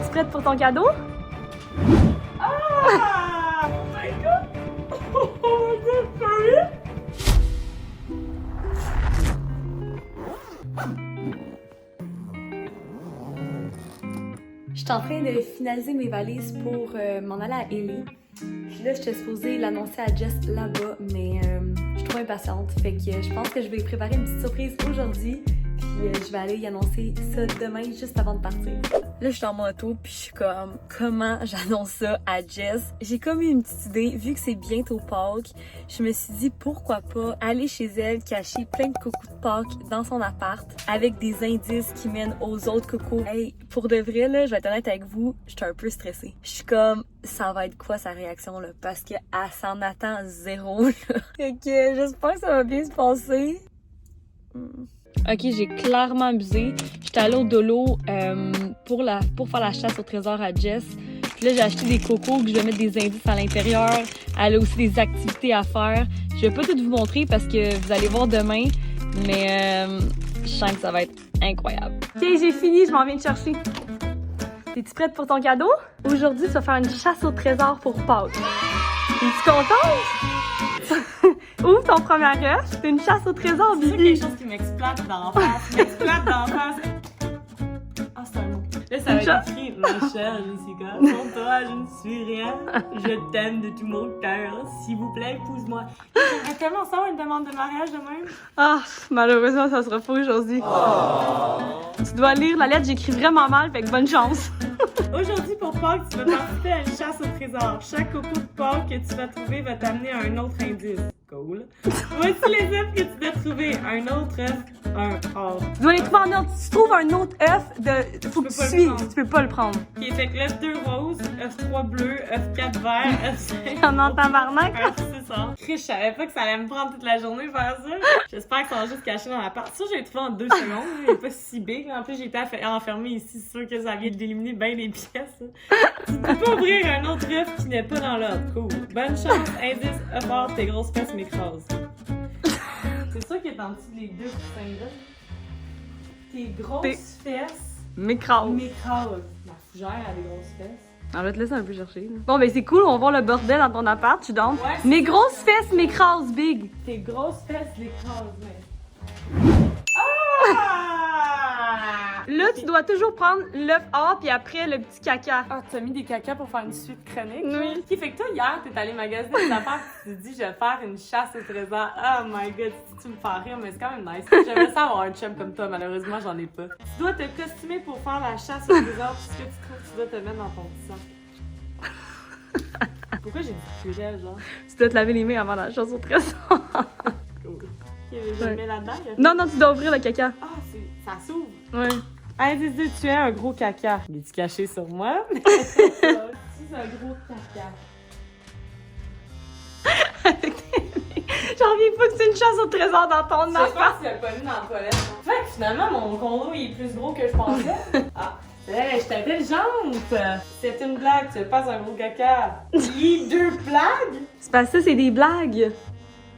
T'es-tu prête pour ton cadeau? Ah! Oh my god! Oh my god, sorry! Je suis en train de finaliser mes valises pour m'en aller à Ellie. Puis là, j'étais supposée l'annoncer à Jess là-bas, mais je suis trop impatiente. Fait que je pense que je vais préparer une petite surprise aujourd'hui. Puis je vais aller y annoncer ça demain, juste avant de partir. Là, je suis en moto, puis je suis comme, comment j'annonce ça à Jess? J'ai comme eu une petite idée, vu que c'est bientôt Pâques, je me suis dit, pourquoi pas aller chez elle, cacher plein de cocos de Pâques dans son appart, avec des indices qui mènent aux autres cocos. Hey, pour de vrai, là, je vais être honnête avec vous, j'étais un peu stressée. Je suis comme, ça va être quoi sa réaction, là? Parce qu'elle s'en attend zéro, là. Fait que j'espère que ça va bien se passer. Ok, j'ai clairement abusé. J'étais allée au Dolo pour faire la chasse au trésor à Jess. Puis là, j'ai acheté des cocos que je vais mettre des indices à l'intérieur. Elle a aussi des activités à faire. Je vais pas tout vous montrer parce que vous allez voir demain. Mais je sens que ça va être incroyable. Ok, j'ai fini. Je m'en viens te chercher. T'es-tu prête pour ton cadeau? Aujourd'hui, tu vas faire une chasse au trésor pour Pâques. Es-tu contente? Ouvre ton premier œuf, c'est une chasse au trésor, Bibi. C'est quelque chose qui m'explose dans la face. M'explose dans la face. Ah, c'est un mot. Là, ça va être écrit. Ma chère Jessica, sans toi, je ne suis rien. Je t'aime de tout mon cœur. S'il vous plaît, épouse-moi. J'aimerais tellement savoir une demande de mariage de même. Ah, malheureusement, ça sera pas aujourd'hui. Tu dois lire la lettre, j'écris vraiment mal, fait que bonne chance. Aujourd'hui, pour Pâques, tu vas participer à une chasse au trésor. Chaque coco de Pâques que tu vas trouver va t'amener à un autre indice. Cool. Voici les œufs que tu dois trouver. Un autre œuf, un or. Tu dois les trouver en ordre. Si tu trouves un autre œuf, faut que tu suives. Tu peux pas le prendre. Ok, fait que l'œuf 2 rose, œuf 3 bleu, œuf 4 vert, œuf 5. On entend barnac. C'est ça. Chris, je savais pas que ça allait me prendre toute la journée faire ça. J'espère que ça va juste cacher dans la part. Ça, j'ai trouvé en 2 secondes. Il est pas si big. En plus, j'ai été enfermée ici. C'est sûr que ça vient d'éliminer bien des pièces. Tu peux pas ouvrir un autre œuf qui n'est pas dans l'ordre. Cool. Bonne chance. Indice, œuf or, tes grosses fesses m'écrasent. C'est ça qui est en dessous des deux coussins là. Tes grosses fesses M'écrase. m'écrasent. Ma fougère a des grosses fesses. On va te laisser un peu chercher. Là. Bon, ben c'est cool, on va voir le bordel dans ton appart, tu dormes. Ouais, Mes grosses fesses m'écrasent, Big. Tes grosses fesses l'écrasent, mais. Ah! Là, tu dois toujours prendre l'œuf or puis après le petit caca. Ah, t'as mis des cacas pour faire une suite chronique? Oui. Qui fait que toi, hier, t'es allé magasiner des affaires pis tu t'es dit, je vais faire une chasse au trésor. Oh my god, tu me fais rire, mais c'est quand même nice. J'aimerais ça avoir un chum comme toi, malheureusement, j'en ai pas. Tu dois te costumer pour faire la chasse au trésor pis ce que tu trouves, tu dois te mettre dans ton petit sac. Pourquoi j'ai dit purée, genre? Tu dois te laver les mains avant la chasse au trésor. Cool. Ok, je le mets là-dedans. Non, non, tu dois ouvrir le caca. Ah, ça s'ouvre. Ouais. Indice de tu es un gros caca. Il est caché sur moi? C'est un gros caca. J'en reviens pas que c'est une chasse au trésor dans ton Je pense appart. qu'il a pas mis dans la toilette. Fait que finalement, mon condo il est plus gros que je pensais. Ah, hey, je suis intelligente! C'est une blague, tu veux pas un gros caca. Il est 2 blagues? C'est parce que ça, c'est des blagues.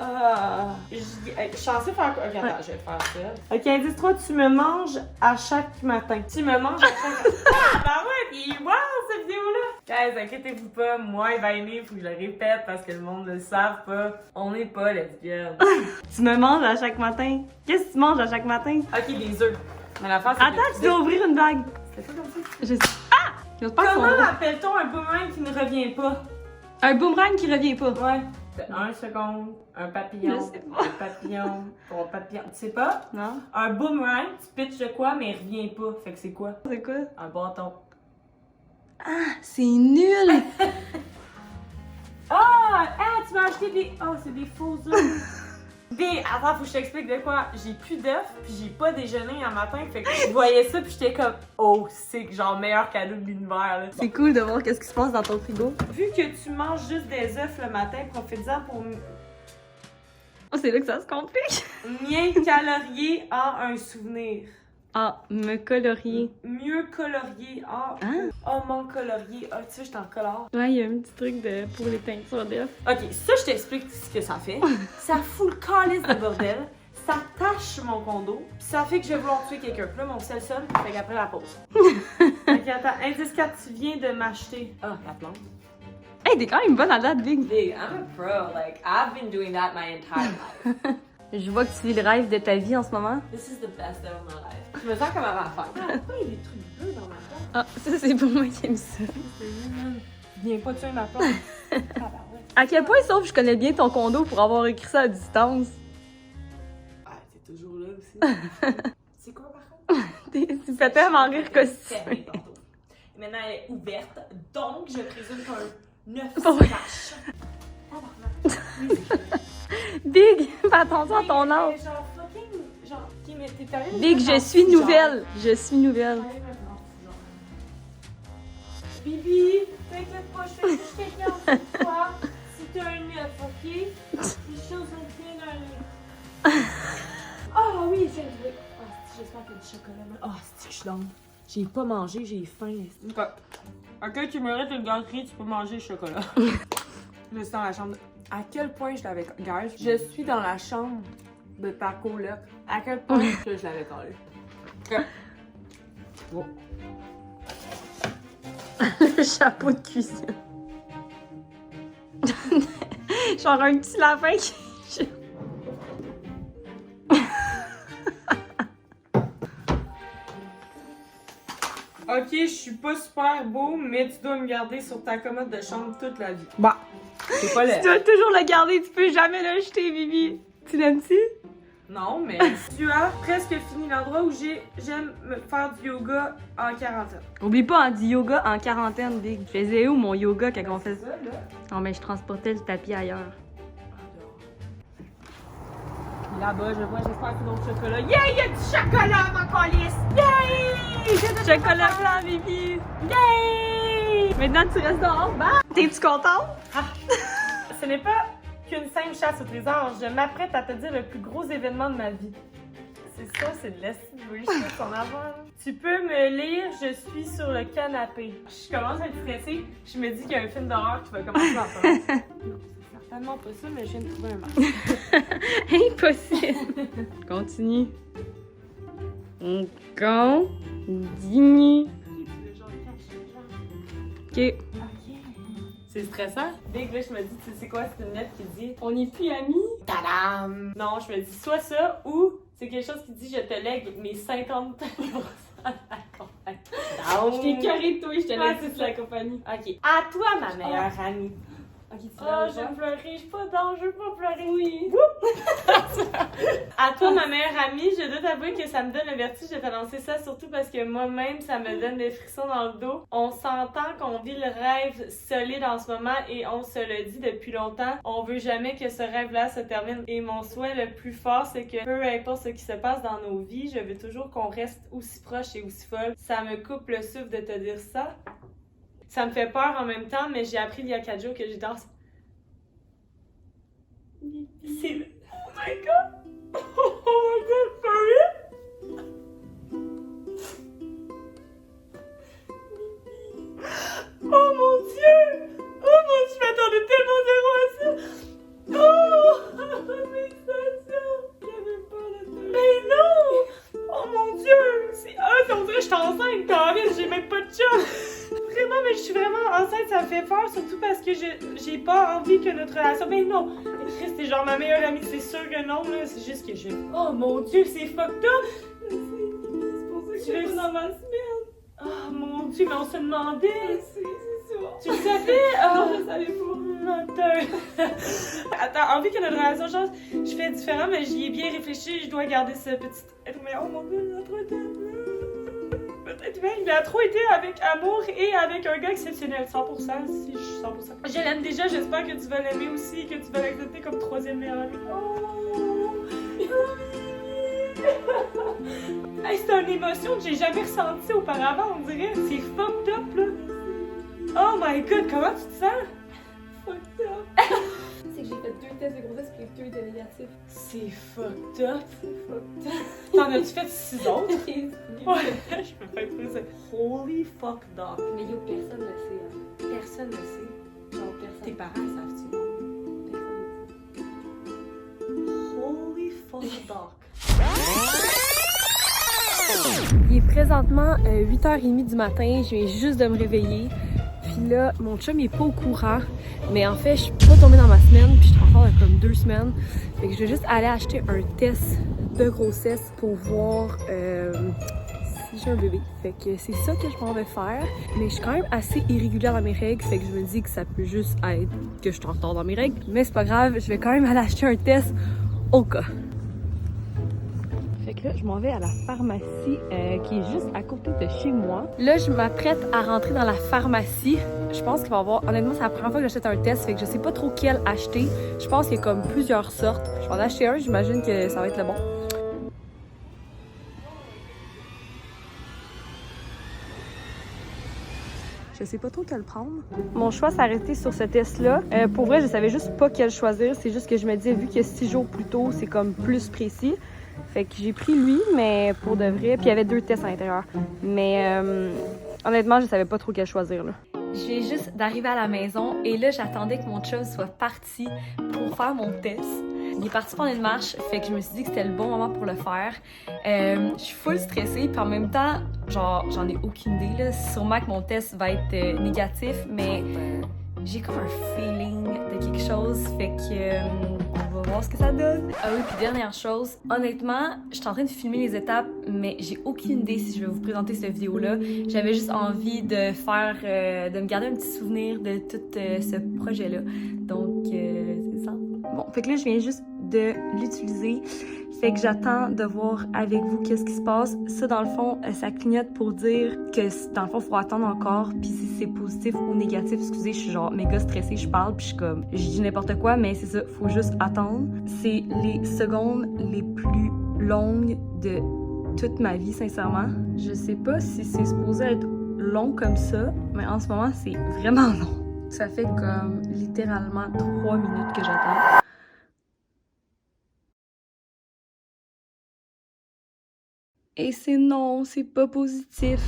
Ah, je suis censée faire quoi? Ok, attends, je vais faire ça. Ok, indice 3, tu me manges à chaque matin. Tu me manges à chaque Ah, bah ouais, il est wow cette vidéo-là! Guys, inquiétez-vous pas, moi et Bailey, faut que je le répète parce que le monde ne le savent pas. On n'est pas lesbiennes. Tu me manges à chaque matin. Qu'est-ce que tu manges à chaque matin? Ok, des œufs. Mais la face, c'est Attends, tu dois ouvrir une blague. C'est pas comme ça. Je sais. Ah! J'ose pas Comment qu'on- appelle-t-on un boomerang qui ne revient pas? Un boomerang qui revient pas. Ouais. C'est 1 seconde, un papillon, Je sais pas. un papillon, ton papillon. Tu sais pas? Non? Un boomerang, tu pitches de quoi, mais il revient pas. Fait que c'est quoi? C'est quoi? Un bâton. C'est nul! Ah! Tu m'as acheté des. Oh, c'est des faux œufs. Attends, faut que je t'explique de quoi. J'ai plus d'œufs, puis j'ai pas déjeuné un matin. Fait que je voyais ça, puis j'étais comme, oh, c'est genre meilleur cadeau de l'univers, là. C'est cool de voir qu'est-ce qui se passe dans ton frigo. Vu que tu manges juste des œufs le matin, profite-en pour Oh, c'est là que ça se complique. bien calorier en un souvenir. Ah, me colorier. Mieux colorier en. Hein? Oh, mon colorier. Ah, tu sais, je t'en colore. Ouais, il y a un petit truc pour les teintures d'œufs. Ok, ça, je t'explique ce que ça fait. Ça fout le calice de bordel. ça tâche sur mon condo, pis ça fait que je vais vouloir tuer quelqu'un. Puis là, mon sel sonne, fait qu'après la pause. Ok, attends, indice 4, tu viens de m'acheter. Ah, la plante. Hey, t'es quand même bonne à date, Big. Big, I'm a pro. Like, I've been doing that my entire life. Je vois que tu vis le rêve de ta vie en ce moment. This is the best day of my life. Je me sens comme avant la fête. Pourquoi il y a des trucs bleus dans ma plante? Ah, ça, c'est pour moi qui aime ça. Viens pas tuer ma plante. À quel point, sauf, je connais bien ton condo pour avoir écrit ça à distance. Ah, t'es toujours là aussi. C'est quoi, par contre? Tu fais tellement rire que Fermée tantôt. Maintenant, elle est ouverte, donc je présume qu'un 9 Bon. cache. Big, fais attention à ton âge. Genre, fucking. Genre, ok, mais t'es sérieux? Big, je suis nouvelle. Je suis nouvelle. Bibi, t'inquiète pas, je fais juste quelqu'un en toi. Si t'as un 9, ok? Les choses vont bien aller. Ah oui, c'est vrai. Ah, j'espère qu'il y a du chocolat. Ah, c'est que je suis longue. J'ai pas mangé, j'ai faim. Ok, tu mérites une gâterie, tu peux manger le chocolat. Je suis dans la chambre. À quel point je l'avais. Guys, je suis dans la chambre de ta coloc. À quel point que je l'avais collé. Bon. Le chapeau de cuisine. Genre un petit lapin qui... Ok, je suis pas super beau, mais tu dois me garder sur ta commode de chambre toute la vie. Bah, c'est pas Tu dois toujours le garder, tu peux jamais le jeter, Bibi. Tu l'aimes-tu? Non, mais tu as presque fini l'endroit où j'aime me faire du yoga en quarantaine. Oublie pas, hein, du yoga en quarantaine, Big. Je faisais où mon yoga quand on faisait Ça, là. Non, mais je transportais le tapis ailleurs. Là-bas, je vois, j'espère qu'il y a d'autres chocolats. Yeah, il y a du chocolat, ma colisse! Yay! Chocolat blanc, Bibi! Yay! Maintenant, tu restes dehors. Bah! T'es-tu contente? Ce n'est pas qu'une simple chasse au trésor. Je m'apprête à te dire le plus gros événement de ma vie. C'est ça, c'est de l'estime bullshit son avant. Tu peux me lire, je suis sur le canapé. Je commence à être stressée. Je me dis qu'il y a un film d'horreur qui va commencer dans ça. C'est certainement pas ça, mais je viens de trouver un masque. Impossible! Continue. On continue. Ok. C'est stressant. Big, là, je me dis, tu sais quoi, c'est une lettre qui dit On n'est plus amis? Tadam! Non, je me dis soit ça ou c'est quelque chose qui dit je te lègue mes 50% à la compagnie. Je t'ai carré de toi, je te Ouais, laisse c'est toute la compagnie. Ok. À toi, ma meilleure amie. Ok, tu Oh, vas je vais pleurer, je suis pas dans, je veux pas pleurer. Oui. À toi, ma meilleure amie, je dois t'avouer que ça me donne le vertige de t'annoncer ça, surtout parce que moi-même, ça me donne des frissons dans le dos. On s'entend qu'on vit le rêve solide en ce moment et on se le dit depuis longtemps. On veut jamais que ce rêve-là se termine. Et mon souhait le plus fort, c'est que peu importe ce qui se passe dans nos vies, je veux toujours qu'on reste aussi proche et aussi folle. Ça me coupe le souffle de te dire ça. Ça me fait peur en même temps, mais j'ai appris il y a 4 jours que j'étais C'est... Oh my god! Oh my god, sorry! Oh mon dieu! Oh mon dieu, je m'attendais tellement zéro à ça! Oh! Mes stations! J'avais pas la tête! Mais non! Oh mon dieu! On dirait que je suis enceinte, Caroline, j'ai même pas de chat! Vraiment, mais je suis vraiment enceinte, ça me fait peur, surtout parce que j'ai pas envie que notre relation... Mais non! Chris, c'est genre ma meilleure amie, c'est sûr que non, là, c'est juste que je... Oh mon dieu, c'est fucked up! C'est pour ça que je suis dans ma semaine! Oh mon dieu, mais on se demandait! C'est sûr! Tu le savais? Oh, je savais pas! Attends, envie que notre relation change, je fais différent, mais j'y ai bien réfléchi, je dois garder ce petit... Mais oh mon dieu, il a trop été... Peut-être même, il a trop été avec amour et avec un gars exceptionnel, 100%, si je suis 100%. Je l'aime déjà, j'espère que tu vas l'aimer aussi, que tu vas l'accepter comme troisième meilleur ami. Oh! Hey, c'est une émotion que j'ai jamais ressentie auparavant, on dirait. C'est fucked up, là. Oh my god, comment tu te sens? Fucked up. C'est que j'ai fait 2 tests de grossesse puis les 2 étaient négatifs. C'est fucked up. C'est fucked up. T'en as-tu fait 6 autres? Ouais. Je peux pas être ça. Holy fuck dog. Mais yo, personne le sait. Hein. Personne ne sait. Genre, personne. Tes parents savent-tu? Personne le sait. Holy fuck dog. Il est présentement 8h30 du matin, je viens juste de me réveiller. Puis là, mon chum il est pas au courant, mais en fait, je suis pas tombée dans ma semaine, puis je suis encore dans comme 2 semaines. Fait que je vais juste aller acheter un test de grossesse pour voir si j'ai un bébé. Fait que c'est ça que je m'en vais faire. Mais je suis quand même assez irrégulière dans mes règles, fait que je me dis que ça peut juste être que je suis en retard dans mes règles. Mais c'est pas grave, je vais quand même aller acheter un test au cas. Fait que là, je m'en vais à la pharmacie qui est juste à côté de chez moi. Là, je m'apprête à rentrer dans la pharmacie. Je pense qu'il va y avoir... Honnêtement, c'est la première fois que j'achète un test, fait que je sais pas trop quel acheter. Je pense qu'il y a comme plusieurs sortes. Je vais en acheter un, j'imagine que ça va être le bon. Je sais pas trop quel prendre. Mon choix s'est arrêté sur ce test-là. Pour vrai, je savais juste pas quel choisir. C'est juste que je me disais, vu que 6 jours plus tôt, c'est comme plus précis. Fait que j'ai pris lui, mais pour de vrai. Puis il y avait 2 tests à l'intérieur. Mais honnêtement, je savais pas trop quel choisir, là. Je viens juste d'arriver à la maison et là, j'attendais que mon chum soit parti pour faire mon test. Il est parti prendre une marche, fait que je me suis dit que c'était le bon moment pour le faire. Je suis full stressée, puis en même temps, genre, j'en ai aucune idée, là. Sûrement que mon test va être négatif, mais j'ai comme un feeling de quelque chose, fait que on va voir ce que ça donne. Ah oui, puis dernière chose, honnêtement, je suis en train de filmer les étapes, mais j'ai aucune idée si je vais vous présenter cette vidéo-là. J'avais juste envie de faire, de me garder un petit souvenir de tout ce projet-là. Donc, c'est ça. Bon, fait que là, je viens juste de l'utiliser. Fait que j'attends de voir avec vous qu'est-ce qui se passe. Ça, dans le fond, ça clignote pour dire que, dans le fond, il faut attendre encore. Puis si c'est positif ou négatif, excusez, je suis genre méga stressée, je parle, puis je suis comme, je dis n'importe quoi, mais c'est ça, faut juste attendre. C'est les secondes les plus longues de toute ma vie, sincèrement. Je sais pas si c'est supposé être long comme ça, mais en ce moment, c'est vraiment long. Ça fait comme littéralement 3 minutes que j'attends. Et c'est non, c'est pas positif.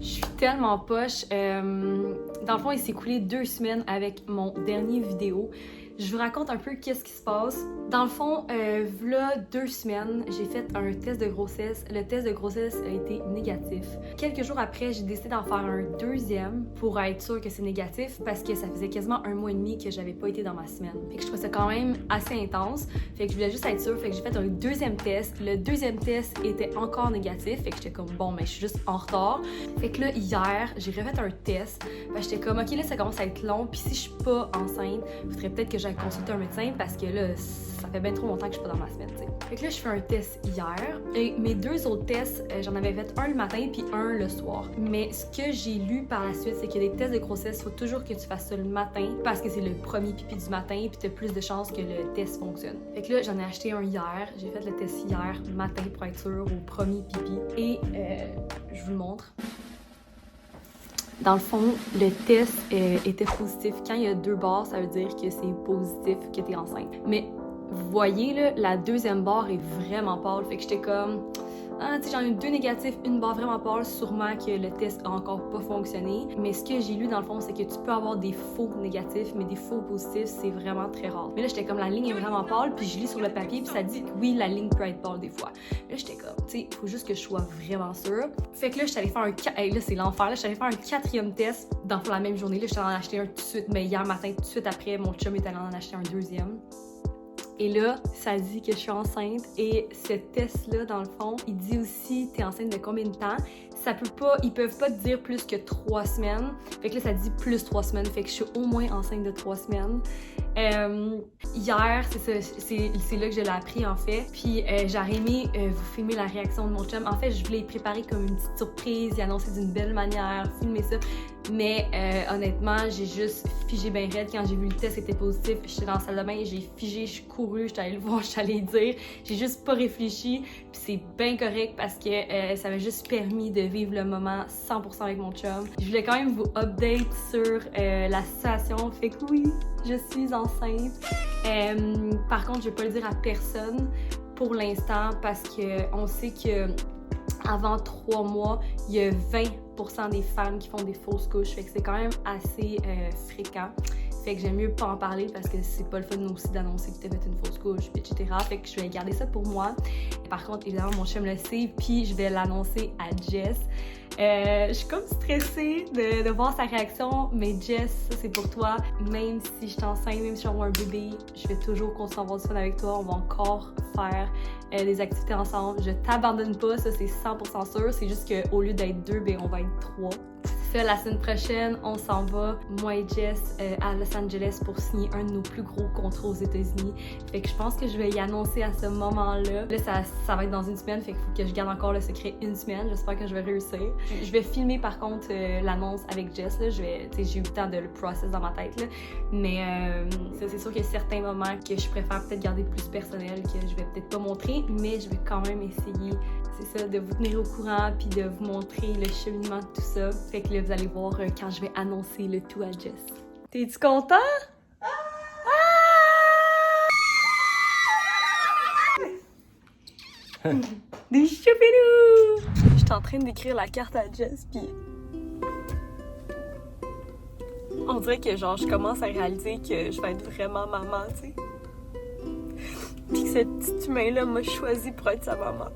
Je suis tellement poche. Dans le fond, il s'est écoulé 2 semaines avec mon dernier vidéo. Je vous raconte un peu qu'est-ce qui se passe. Dans le fond, v'là 2 semaines, j'ai fait un test de grossesse. Le test de grossesse a été négatif. Quelques jours après, j'ai décidé d'en faire un deuxième pour être sûre que c'est négatif parce que ça faisait quasiment 1 mois et demi que j'avais pas été dans ma semaine. Fait que je trouvais ça quand même assez intense. Fait que je voulais juste être sûre. Fait que j'ai fait un deuxième test. Le deuxième test était encore négatif. Fait que j'étais comme bon, mais je suis juste en retard. Fait que là, hier, j'ai refait un test. Fait que j'étais comme ok, là, ça commence à être long. Puis si je suis pas enceinte, il faudrait peut-être que j'aille consulter un médecin parce que là, ça fait bien trop longtemps que je suis pas dans ma semaine, tu sais. Fait que là, je fais un test hier. Et mes 2 autres tests, j'en avais fait un le matin puis un le soir. Mais ce que j'ai lu par la suite, c'est que les tests de grossesse, il faut toujours que tu fasses ça le matin parce que c'est le premier pipi du matin puis t'as plus de chances que le test fonctionne. Fait que là, j'en ai acheté un hier. J'ai fait le test hier matin pour être sûre au premier pipi. Et je vous le montre. Dans le fond, le test était positif. Quand il y a 2 barres, ça veut dire que c'est positif, que t'es enceinte. Mais vous voyez, là, la deuxième barre est vraiment pâle. Fait que j'étais comme... Ah, tu sais, j'en ai eu 2 négatifs, une barre vraiment pâle. Sûrement que le test a encore pas fonctionné. Mais ce que j'ai lu, dans le fond, c'est que tu peux avoir des faux négatifs, mais des faux positifs, c'est vraiment très rare. Mais là, j'étais comme, la ligne est vraiment pâle, puis je lis sur le papier, puis ça dit que oui, la ligne peut être pâle des fois. Là, j'étais comme, tu sais, il faut juste que je sois vraiment sûre. Fait que là, j'étais allée faire là, c'est l'enfer. Là, j'étais allée faire un 4e test dans la même journée. Là, j'étais allée en acheter un tout de suite, mais hier matin, tout de suite après, mon chum est allé en acheter un 2e. Et là, ça dit que je suis enceinte. Et ce test-là, dans le fond, il dit aussi t'es enceinte de combien de temps. Ça peut pas, ils peuvent pas te dire plus que 3 semaines. Fait que là, ça dit plus 3 semaines. Fait que je suis au moins enceinte de 3 semaines. Hier, c'est là que je l'ai appris en fait. Puis j'aurais aimé vous filmer la réaction de mon chum. En fait, je voulais y préparer comme une petite surprise, y annoncer d'une belle manière, filmer ça. Mais honnêtement, j'ai juste figé bien raide quand j'ai vu le test était positif. J'étais dans la salle de bain, j'ai figé, je suis courue, j'étais allée le voir, j'étais allée dire. J'ai juste pas réfléchi. Puis c'est bien correct parce que ça m'a juste permis de vivre le moment 100% avec mon chum. Je voulais quand même vous update sur la situation. Fait que oui, je suis enceinte. Par contre, je vais pas le dire à personne pour l'instant parce que on sait que avant 3 mois, il y a 20% des femmes qui font des fausses couches. Fait que c'est quand même assez fréquent. Fait que j'aime mieux pas en parler parce que c'est pas le fun aussi d'annoncer que t'as fait une fausse couche, etc. Fait que je vais garder ça pour moi. Par contre, évidemment, mon chum le sait, puis je vais l'annoncer à Jess. Je suis comme stressée de voir sa réaction, mais Jess, ça c'est pour toi. Même si je suis enceinte, même si je vais avoir un bébé, je vais toujours continuer à avoir du fun avec toi. On va encore faire des activités ensemble. Je t'abandonne pas, ça c'est 100% sûr. C'est juste qu'au lieu d'être 2, ben on va être 3. La semaine prochaine, on s'en va, moi et Jess, à Los Angeles pour signer un de nos plus gros contrats aux États-Unis. Fait que je pense que je vais y annoncer à ce moment-là. Là, ça va être dans une semaine, fait qu'il faut que je garde encore le secret une semaine. J'espère que je vais réussir. Je vais filmer par contre l'annonce avec Jess. Là. J'ai eu le temps de le process dans ma tête. Là. Mais ça, c'est sûr qu'il y a certains moments que je préfère peut-être garder plus personnel, que je vais peut-être pas montrer, mais je vais quand même essayer, c'est ça, de vous tenir au courant puis de vous montrer le cheminement de tout ça. Fait que là, vous allez voir quand je vais annoncer le tout à Jess. T'es-tu content? Des choupinous! Je suis en train d'écrire la carte à Jess puis on dirait que genre je commence à réaliser que je vais être vraiment maman, tu sais. Puis que cette petite humain-là m'a choisi pour être sa maman.